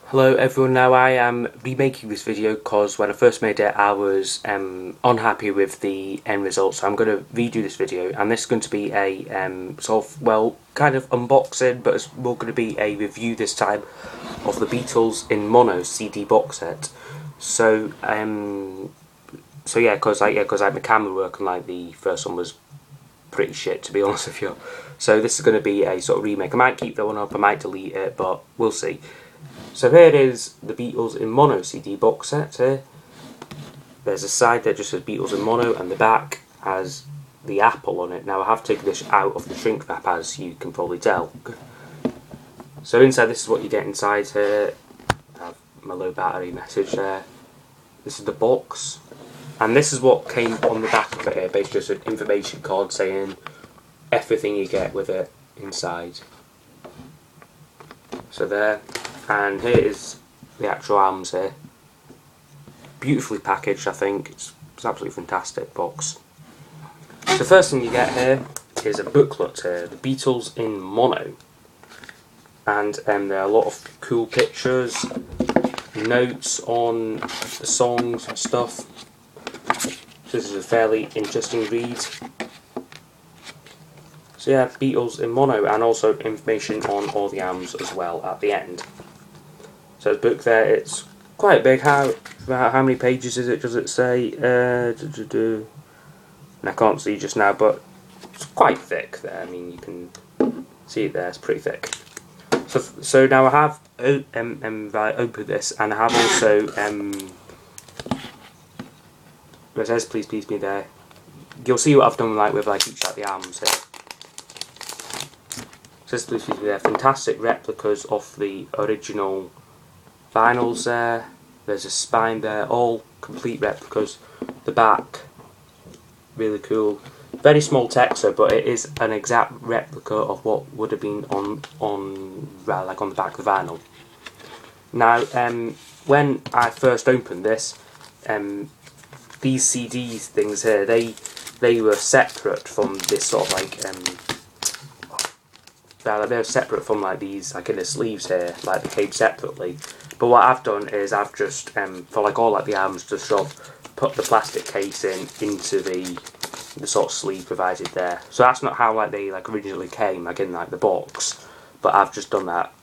Hello everyone, now I am remaking this video because when I first made it I was unhappy with the end result, so I'm going to redo this video, and this is going to be a sort of, well, kind of unboxing, but it's more going to be a review this time of the Beatles in mono CD box set. So yeah, because my camera work and like the first one was pretty shit, to be honest with you. So this is going to be a sort of remake. I might keep that one up, I might delete it, but we'll see. So here it is, the Beatles in mono CD box set here. There's a side that just says Beatles in mono, and the back has the apple on it. Now I have taken this out of the shrink wrap, as you can probably tell. So inside, this is what you get inside here. I have my low battery message there. This is the box, and this is what came on the back of it here. Basically just an information card saying everything you get with it inside. So there. And here is the actual albums here. Beautifully packaged, I think. It's absolutely fantastic box. So the first thing you get here is a booklet here, the Beatles in mono. And there are a lot of cool pictures, notes on the songs and stuff. So this is a fairly interesting read. So yeah, Beatles in mono, and also information on all the albums as well at the end. So the book there, it's quite big. How many pages is it? Does it say? And I can't see just now, but it's quite thick there. I mean, you can see it there. It's pretty thick. So now I have opened this, and I have also it says please me there. You'll see what I've done with each of the albums here. It says please me there. Fantastic replicas of the original vinyls there. There's a spine there, all complete replicas. The back, really cool. Very small text though, but it is an exact replica of what would have been on the back of the vinyl. Now, when I first opened this, these CD things here, they were separate from this sort of they were separate from these in the sleeves here, they came separately. But what I've done is I've just for all the albums, just sort of put the plastic case into the sort of sleeve provided there. So that's not how they originally came in the box, but I've just done that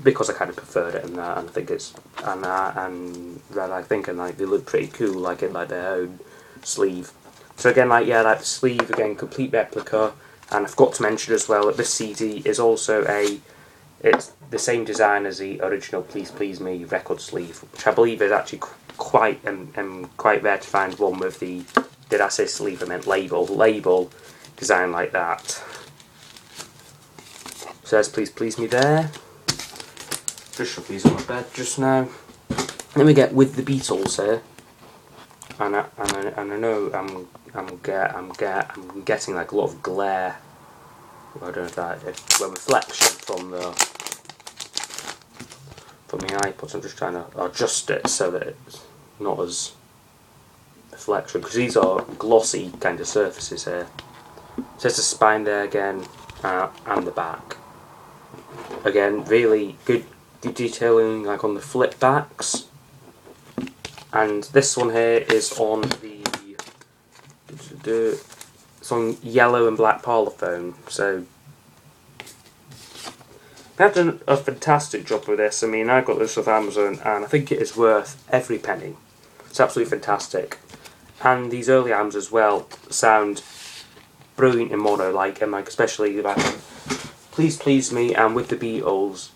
because I kind of preferred it, and I think it's they look pretty cool in their own sleeve. So again the sleeve, again complete replica. And I forgot to mention as well that this CD is also it's the same design as the original Please Please Me record sleeve, which I believe is actually quite rare to find one with the, did I say sleeve, I meant label design like that. So there's Please Please Me there. Just shoved these on my bed just now. Then we get With the Beatles here. And I know I'm getting a lot of glare. I don't know if that is reflection from the iPod. So I'm just trying to adjust it so that it's not as reflection, because these are glossy kind of surfaces here. So there's the spine there again, and the back. Again, really good detailing on the flip backs. And this one here is on it's on yellow and black parlophone. So they've done a fantastic job with this. I mean, I got this off Amazon, and I think it is worth every penny. It's absolutely fantastic. And these early albums as well sound brilliant in mono, especially Please Please Me and With the Beatles.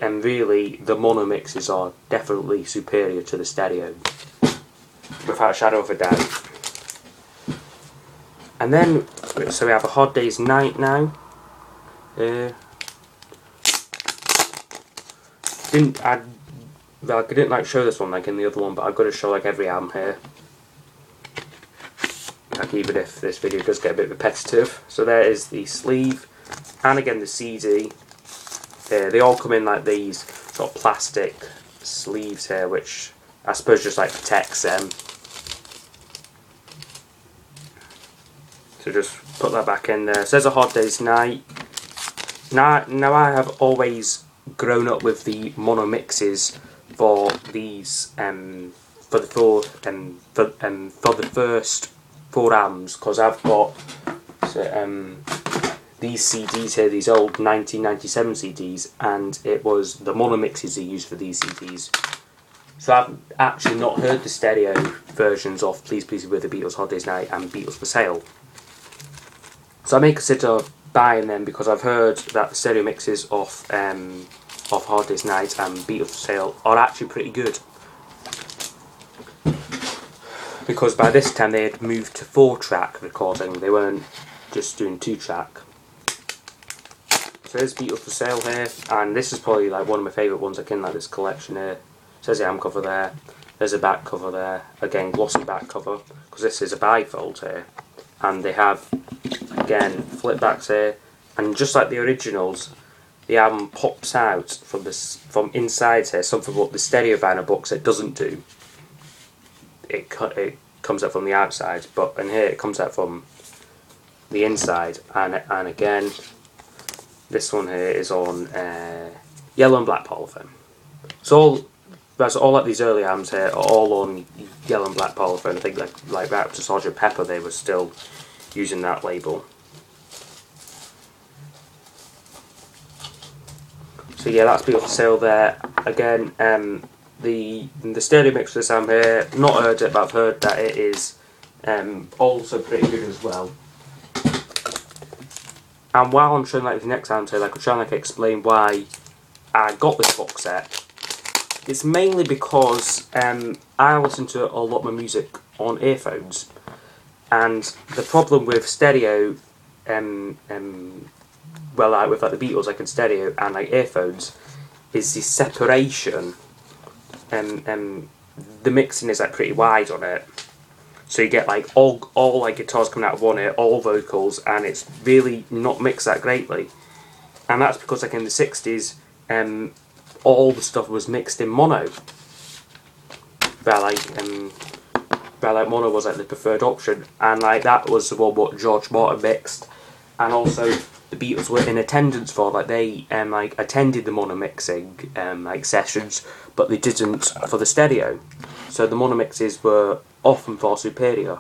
And really, the mono mixes are definitely superior to the stereo, without a shadow of a doubt. And then, so we have A Hard Day's Night now. I didn't show this one in the other one, but I've got to show every album here. Even if this video does get a bit repetitive. So there is the sleeve, and again the CD. They all come in these sort of plastic sleeves here, which I suppose just protects them. So just put that back in there. It says A Hard Day's Night. Now I have always grown up with the mono mixes for these for the first 4 albums, because I've got these CDs here, these old 1997 CDs, and it was the mono mixes they used for these CDs. So I've actually not heard the stereo versions of Please Please Me with the Beatles, Hard Day's Night and Beatles for Sale. So I may consider buying them, because I've heard that the stereo mixes of Hard Day's Night and Beatles for Sale are actually pretty good. Because by this time they had moved to 4-track recording, they weren't just doing 2-track. So there's Beatles for Sale here, and this is probably like one of my favourite ones in like this collection here. Says the album cover there, there's a back cover there, again glossy back cover, because this is a bifold here, and they have again flip backs here, and just like the originals, the album pops out from inside here, something what the stereo vinyl Boxset doesn't do. It comes out from the outside, but in here it comes out from the inside, and again this one here is on yellow and black polyphone. So all like these early albums here are all on yellow and black polyphone. I think like right up to Sgt. Pepper they were still using that label. So yeah, that's Beatles for Sale there. Again, the stereo mix for this album here, not heard it, but I've heard that it is also pretty good as well. And while I'm showing like the next album here, I could try and explain why I got this box set. It's mainly because I listen to a lot of my music on earphones, and the problem with stereo, well, like with like the Beatles, like in stereo and like earphones, is the separation. The mixing is like pretty wide on it, so you get like all like guitars coming out of one ear, all vocals, and it's really not mixed that greatly. And that's because like in the 60s, all the stuff was mixed in mono. Where like mono was like the preferred option, and like that was the one what George Martin mixed, and also the Beatles were in attendance for. Like they like attended the mono mixing like sessions, but they didn't for the stereo. So the mono mixes were often far superior.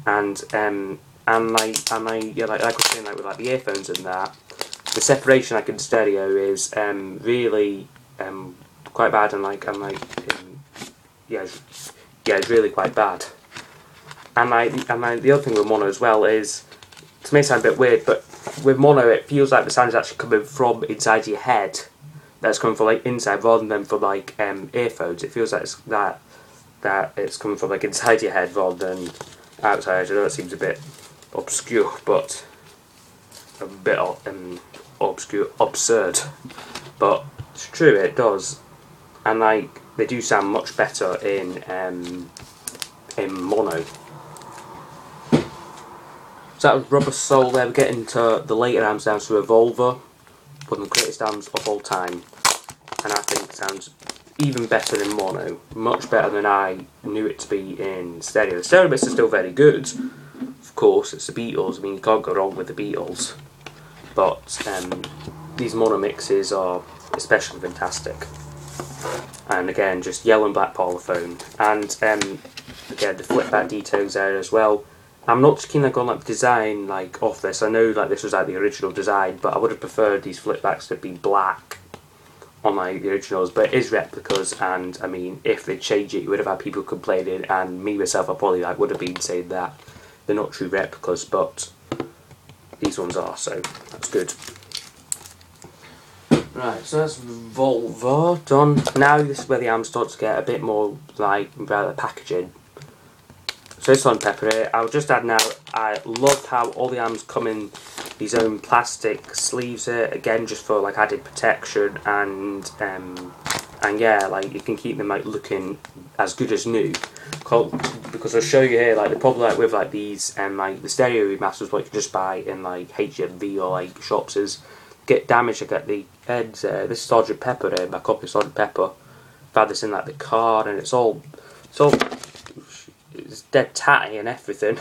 And yeah, like I was saying, like with like the earphones and that, the separation like in stereo is really quite bad, and it's really quite bad. And the other thing with mono as well is, it may sound a bit weird, but with mono it feels like the sound is actually coming from inside your head. That's coming from like inside rather than from like earphones. It feels like that it's coming from like inside your head rather than outside. I know it seems a bit obscure, but a bit absurd, but it's true, it does. And like they do sound much better in mono. So that was Rubber Soul there. We're getting to the later albums down to Revolver, one of the greatest albums of all time, and I think it sounds even better in mono, much better than I knew it to be in stereo. The stereo mix is still very good, of course, it's the Beatles, I mean you can't go wrong with the Beatles, but these mono mixes are especially fantastic. And again, just yellow and black polyphone, and again the flip back details there as well. I'm not too keen like on like the design like of this. I know like this was like the original design, but I would have preferred these flip backs to be black on like the originals, but it is replicas, and I mean if they change it you would have had people complaining, and me myself I probably like would have been saying that they're not true replicas, but these ones are, so that's good. Right, so that's Revolver done. Now this is where the album starts to get a bit more like about the packaging. So this on Pepper here, I'll just add now, I love how all the albums come in these own plastic sleeves here, again just for like added protection, and yeah, like you can keep them like looking as good as new. Because I'll show you here, like the problem like with like these like the stereo remasters what you can just buy in like HMV or like shops is get damaged. I get the heads. This is Sgt. Pepper here, my copy of Sgt. Pepper. I've had this in like the car, and it's dead tatty and everything.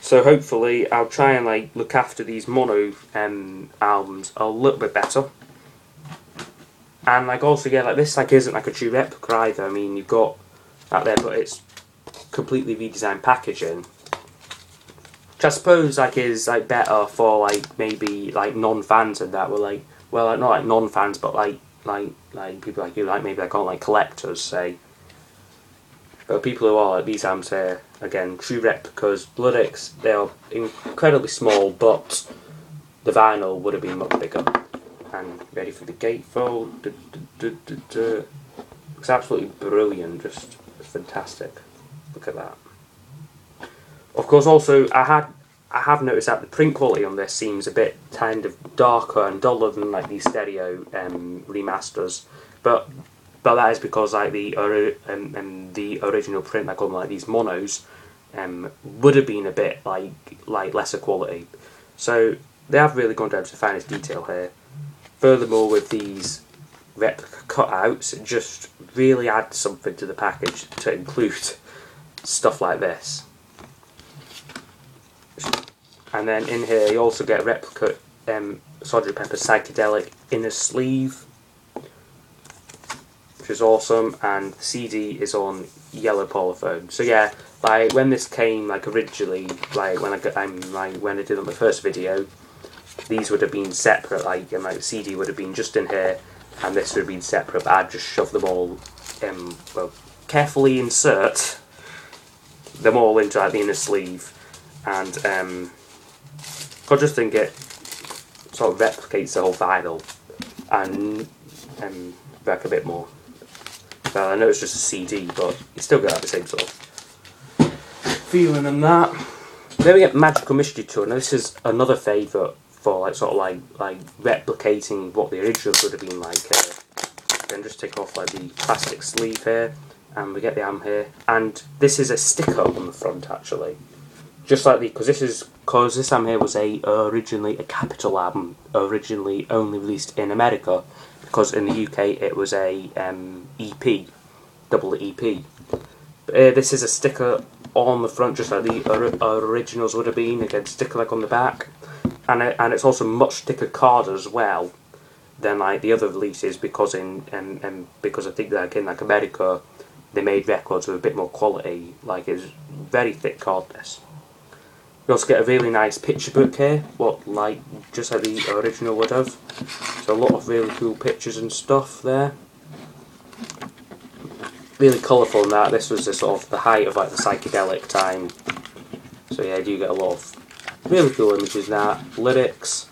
So hopefully I'll try and like look after these mono albums a little bit better. And like also, yeah, like this like isn't like a true replica either. I mean, you've got that there, but it's completely redesigned packaging, which I suppose like is like better for like maybe like non-fans and that were like, well, like, not like non-fans, but like people like you, like maybe like aren't like collectors, say. But people who are like these albums here, again, true replicas, Bloodix, they are incredibly small, but the vinyl would have been much bigger. And ready for the gatefold. It's absolutely brilliant, just fantastic. Look at that. Of course, also I have noticed that the print quality on this seems a bit kind of darker and duller than like these stereo remasters, but that is because like the original print, like on like these monos, would have been a bit like lesser quality. So they have really gone down to the finest detail here. Furthermore, with these replica cutouts, it just really adds something to the package to include stuff like this. And then in here you also get replica Sgt. Pepper Psychedelic inner sleeve, which is awesome, and the CD is on yellow polyfoam. So yeah, like when this came like originally, like when I did on the first video, these would have been separate, like, and like the CD would have been just in here, and this would have been separate, but I'd just shove them all, well, carefully insert them all into like the inner sleeve, and I just think it sort of replicates the whole vinyl, and back a bit more. Well, I know it's just a CD, but you still get the same sort of feeling in that. Then we get Magical Mystery Tour. Now this is another favourite for like sort of like replicating what the originals would have been like. Then just take off like the plastic sleeve here, and we get the album here. And this is a sticker on the front actually, just like because this album here was originally a Capitol album, originally only released in America, because in the UK it was a EP, double EP. But this is a sticker on the front, just like the originals would have been. Again, sticker like on the back, and it's also much thicker card as well than like the other releases, because because I think that in like America they made records with a bit more quality. Like it's very thick card this. You also get a really nice picture book here, just like the original would have. So a lot of really cool pictures and stuff there. Really colourful in that. This was the sort of the height of like the psychedelic time. So yeah, you do get a lot of really cool images in that. Lyrics.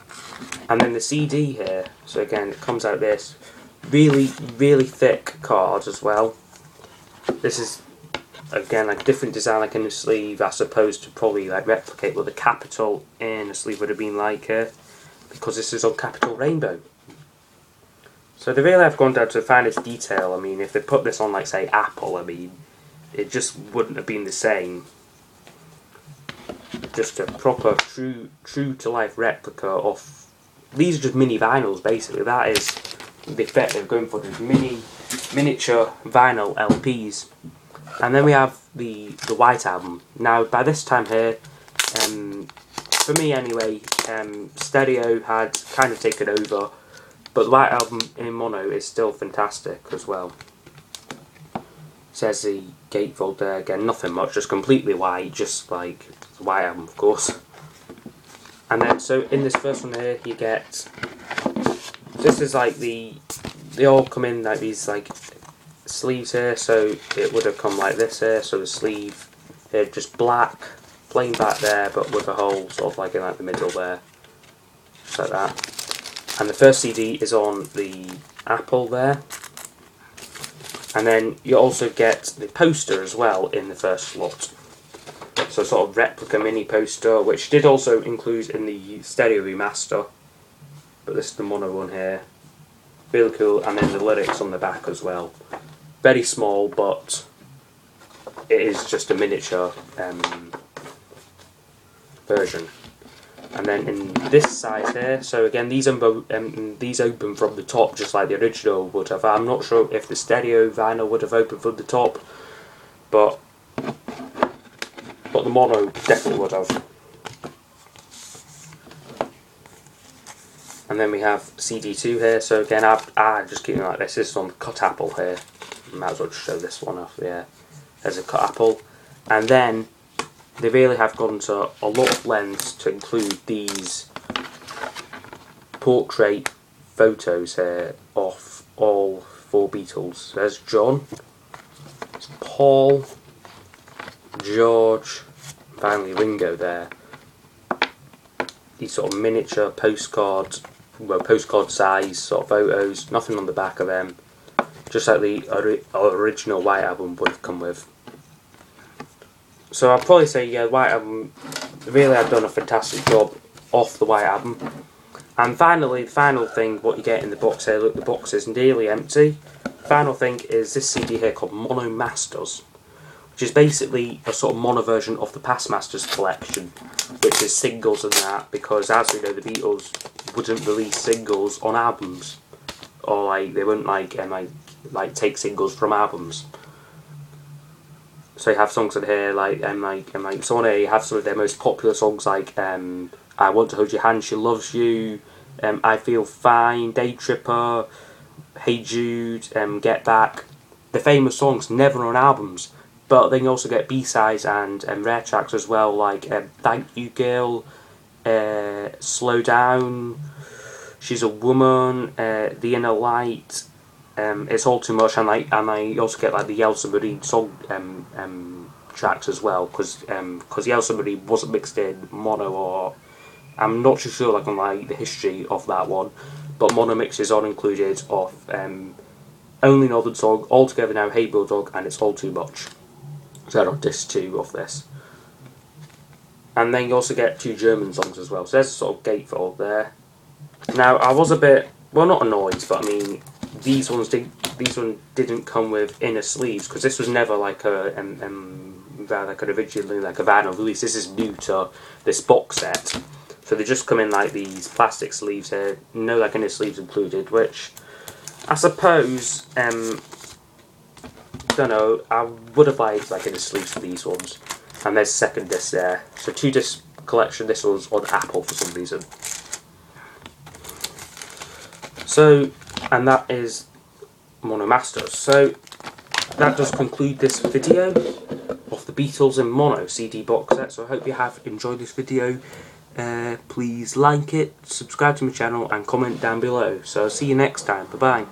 And then the CD here. So again, it comes out this really thick card as well. This is again like different design, like in the sleeve, as opposed to probably like replicate what the Capitol in the sleeve would have been like here, because this is on Capitol Rainbow. So they really have gone down to the finest detail. I mean, if they put this on like say Apple, I mean, it just wouldn't have been the same. Just a proper true to life replica of, these are just mini vinyls basically. That is the effect they're going for, these miniature vinyl LPs. And then we have the White Album. Now by this time here, for me anyway, stereo had kind of taken over, but the White Album in mono is still fantastic as well. Says the gatefold there, again nothing much, just completely white, just like the White Album of course. And then so in this first one here you get, this is like they all come in like these like sleeves here, so it would have come like this here, so the sleeve here just black, plain black there, but with a hole sort of like in like the middle there, just like that. And the first CD is on the Apple there, and then you also get the poster as well in the first lot, so sort of replica mini poster, which did also include in the stereo remaster, but this is the mono one here, really cool. And then the lyrics on the back as well. Very small, but it is just a miniature version. And then in this size here, so again these open from the top just like the original would have. I'm not sure if the stereo vinyl would have opened from the top, but the mono definitely would have. And then we have CD2 here. So again, I just keep it like this. This is on the cut apple here. Might as well just show this one off. Yeah, there's a cut apple. And then they really have gone to a lot of lengths to include these portrait photos here of all 4 Beatles. There's John, there's Paul, George, finally Ringo there. These sort of miniature postcard size sort of photos, nothing on the back of them, just like the original White Album would have come with. So I'd probably say, yeah, White Album really have done a fantastic job off the White Album. And finally, the final thing, what you get in the box here, look, the box is nearly empty. Final thing is this CD here called Mono Masters, which is basically a sort of mono version of the Past Masters collection, which is singles and that, because as we know, the Beatles wouldn't release singles on albums, or like they wouldn't like take singles from albums. So you have songs in here like so on here you have some of their most popular songs like I Want to Hold Your Hand, She Loves You, I Feel Fine, Day Tripper, Hey Jude, Get Back. The famous songs never on albums, but then you also get B-sides and rare tracks as well, like Thank You Girl, Slow Down, She's a Woman, The Inner Light, It's All Too Much, and I also get like the Yellow Submarine song tracks as well, because Yellow Submarine wasn't mixed in mono, or I'm not too sure like on like the history of that one, but mono mixes are included of Only Northern Song, All Together Now, Hey Bulldog, and It's All Too Much. So they're on disc 2 of this. And then you also get 2 German songs as well. So there's a sort of gatefold there. Now I was a bit, well, not annoyed, but I mean these ones didn't come with inner sleeves, because this was never like originally like a vinyl release. This is new to this box set. So they just come in like these plastic sleeves here, no like inner sleeves included, which I suppose don't know, I would have liked like inner sleeves for these ones. And there's second disc there. So 2 disc collection. This one's on Apple for some reason. So, and that is Mono Masters. So that does conclude this video of the Beatles in Mono CD box set. So I hope you have enjoyed this video. Please like it, subscribe to my channel, and comment down below. So I'll see you next time. Bye bye.